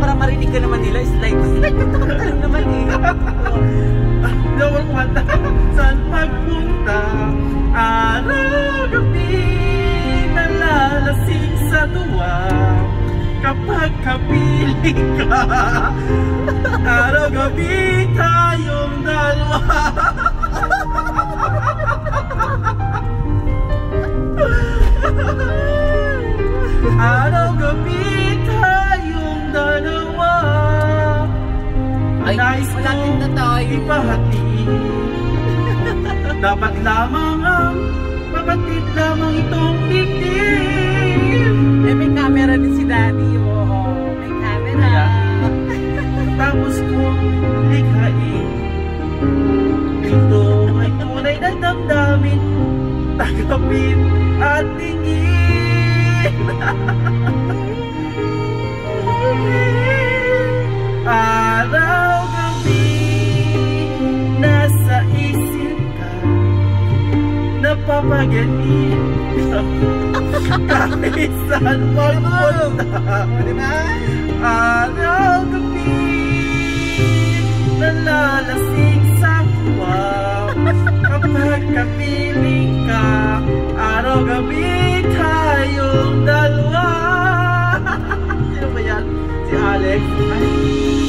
para marinig ka naman nila. It's like lang naman eh. Lawang mata, saan magpunta? Araw-gabi nalalasing sa tuwa. Kapag kapiling ka, araw-gabi tayong dalawa. Araw-gabi tayong dalawa. Ay, nais malapit na tayo. Ipahati. Dapat lamang ang mabatid lamang itong bigtil. Eh, may camera din si Daddy. Oo, may camera. Tapos kung likhain, ito ay tunay na damdamin. Tagapin at tingin. Araw-gabi nasa isip ka, napapaganyin kahit saan magpunta. Araw-gabi nalalasing sa kuwa. Kapag kapiling ka, araw-gabi tayong dalawa. Sino ba yan? Si Alex? Ay.